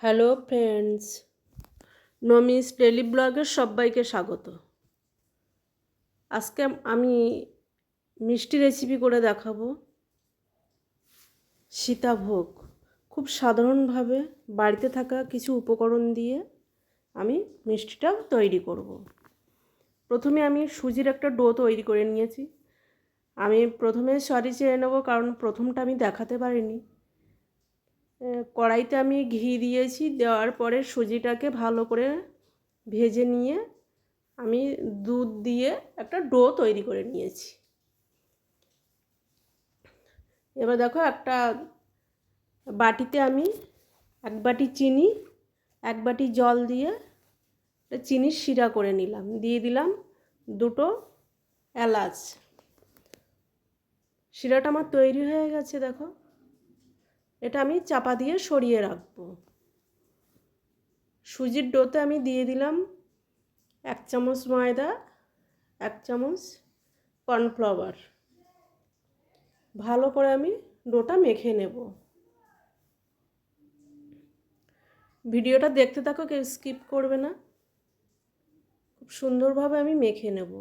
Hello friends, নমিস daily ব্লগের সবাইকে স্বাগত। আজকে আমি মিষ্টি রেসিপি করে দেখাবো, সীতাভোগ। খুব সাধারণভাবে বাড়িতে থাকা কিছু উপকরণ দিয়ে আমি মিষ্টিটা তৈরি করব। প্রথমে আমি সুজির একটা ডো তৈরি করে নিয়েছি। আমি প্রথমে সরি চেয়ে নেবো, কারণ প্রথমটা আমি দেখাতে পারিনি। কড়াইতে আমি ঘি দিয়েছি, দেওয়ার পরে সুজিটাকে ভালো করে ভেজে নিয়ে আমি দুধ দিয়ে একটা ডো তৈরি করে নিয়েছি। এবার দেখো, একটা বাটিতে আমি 1 বাটি চিনি, 1 বাটি জল দিয়ে চিনির শিরা করে নিলাম। দিয়ে দিলাম 2টো এলাচ। শিরাটা আমার তৈরি হয়ে গেছে, দেখো। এটা আমি চাপা দিয়ে সরিয়ে রাখবো। সুজির ডোতে আমি দিয়ে দিলাম 1 চামচ ময়দা, 1 চামচ কর্নফ্লাওয়ার। ভালো করে আমি ডোটা মেখে নেব। ভিডিওটা দেখতে থাকো, কেউ স্কিপ করবে না। খুব সুন্দরভাবে আমি মেখে নেব।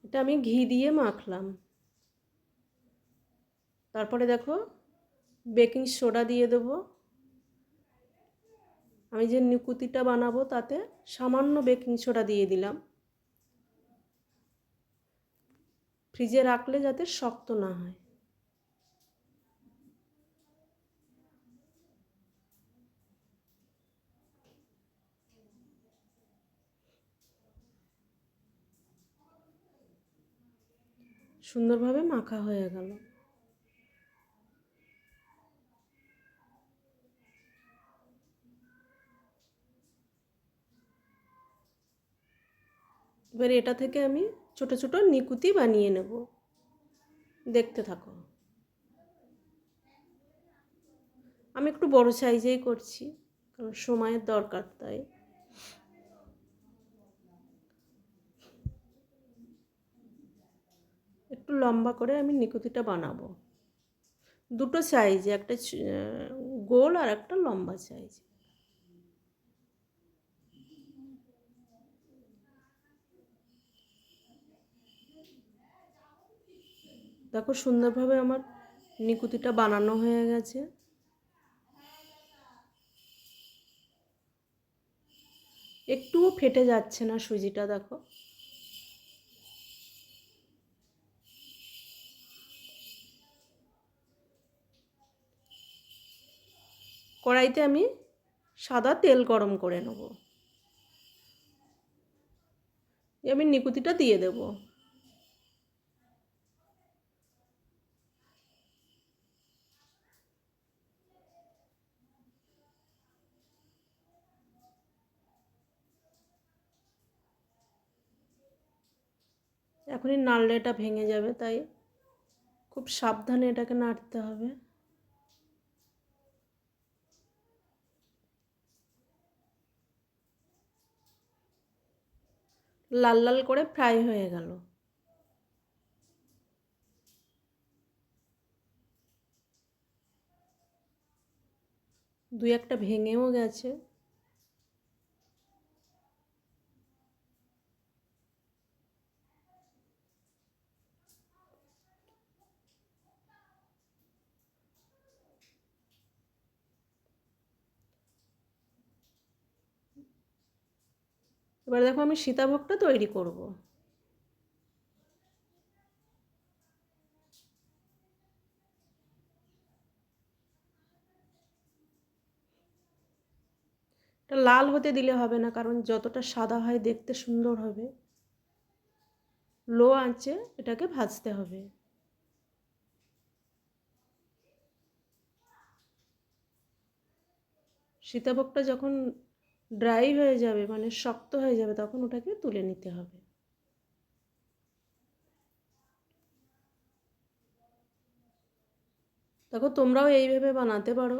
এটা আমি ঘি দিয়ে মাখলাম। তারপরে দেখো, বেকিং সোডা দিয়ে দেব। আমি যে নিকুতিটা বানাবো তাতে সামান্য বেকিং সোডা দিয়ে দিলাম, ফ্রিজে রাখলে যাতে শক্ত না হয়। সুন্দরভাবে মাখা হয়ে গেল। এবার এটা থেকে আমি ছোট ছোট নিকুতি বানিয়ে নেব। দেখতে থাকো। আমি একটু বড় সাইজেই করছি, কারণ সময়ের দরকার, তাই। একটু লম্বা করে আমি নিকুতিটা বানাবো। 2টো সাইজে, একটা গোল আর একটা লম্বা সাইজ। দেখো, সুন্দরভাবে আমার নিকুতিটা বানানো হয়ে গেছে। একটুও ফেটে যাচ্ছে না সুজিটা, দেখো। কড়াইতে আমি সাদা তেল গরম করে নেব। আমি নিকুতিটা দিয়ে দেব। এখনই নাড়লে এটা ভেঙে যাবে, তাই খুব সাবধানে এটাকে নাড়তে হবে। লাল লাল করে ফ্রাই হয়ে গেল। দুই একটা ভেঙেও গেছে। এবার দেখো, আমি সীতাভোগটা তৈরি করব। এটা লাল হতে দিলে হবে না, কারণ যতটা সাদা হয় দেখতে সুন্দর হবে। লো আঁচে এটাকে ভাজতে হবে। সীতাভোগটা যখন ড্রাই হয়ে যাবে, মানে শক্ত হয়ে যাবে, তখন ওটাকে তুলে নিতে হবে। দেখো, তোমরাও এইভাবে বানাতে পারো।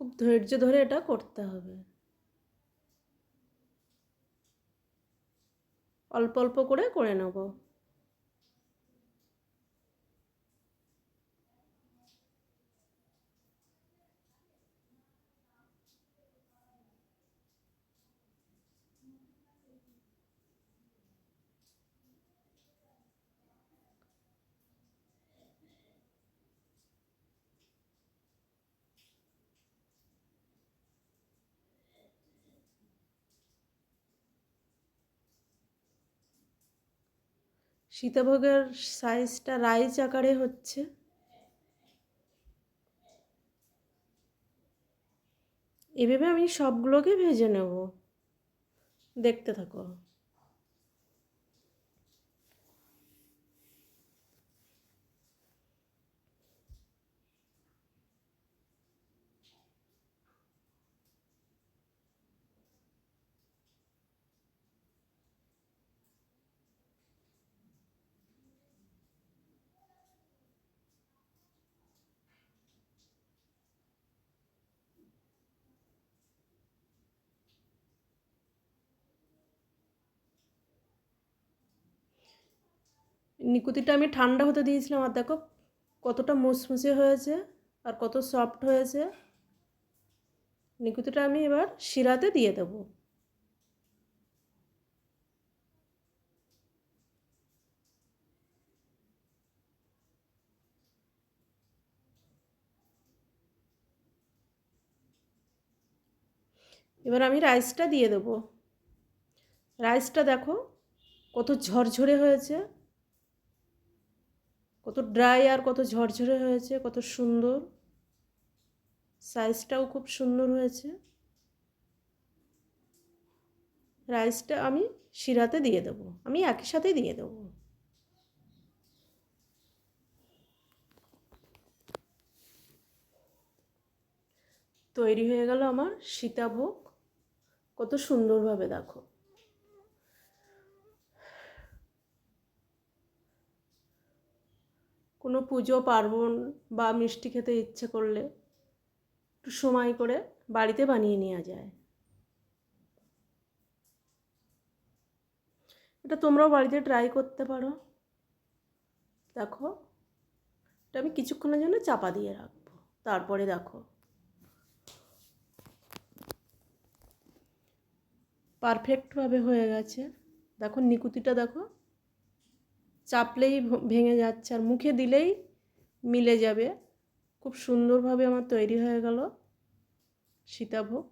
খুব ধৈর্য ধরে এটা করতে হবে। অল্প অল্প করে নেব। সীতাভোগের সাইজটা রাইস আকারে হচ্ছে। এভাবে আমি সবগুলোকে ভেজে নেব, দেখতে থাকো। নিকুতিটা আমি ঠান্ডা হতে দিয়েছিলাম, আর দেখো কতটা মুসমুসে হয়েছে আর কত সফট হয়েছে। নিকুতিটা আমি এবার শিরাতে দিয়ে দেব। এবার আমি রাইসটা দিয়ে দেব। রাইসটা দেখো কত ঝরঝরে হয়েছে, কত ড্রাই আর কত ঝরঝরে হয়েছে, কত সুন্দর। সাইজটাও খুব সুন্দর হয়েছে। রাইসটা আমি শিরাতে দিয়ে দেব, আমি একই সাথে দিয়ে দেব। তৈরি হয়ে গেল আমার সীতাভোগ। কত সুন্দরভাবে দেখো। কোনো পুজো পার্বণ বা মিষ্টি খেতে ইচ্ছে করলে একটু সময় করে বাড়িতে বানিয়ে নেওয়া যায়। এটা তোমরাও বাড়িতে ট্রাই করতে পারো। দেখো, এটা আমি কিছুক্ষণের জন্য চাপা দিয়ে রাখবো, তারপরে দেখো পারফেক্টভাবে হয়ে গেছে। দেখো নিকুতিটা দেখো, চাপলেই ভেঙে যাচ্ছে আর মুখে দিলেই মিলে যাবে। খুব সুন্দরভাবে আমার তৈরি হয়ে গেল সীতাভোগ।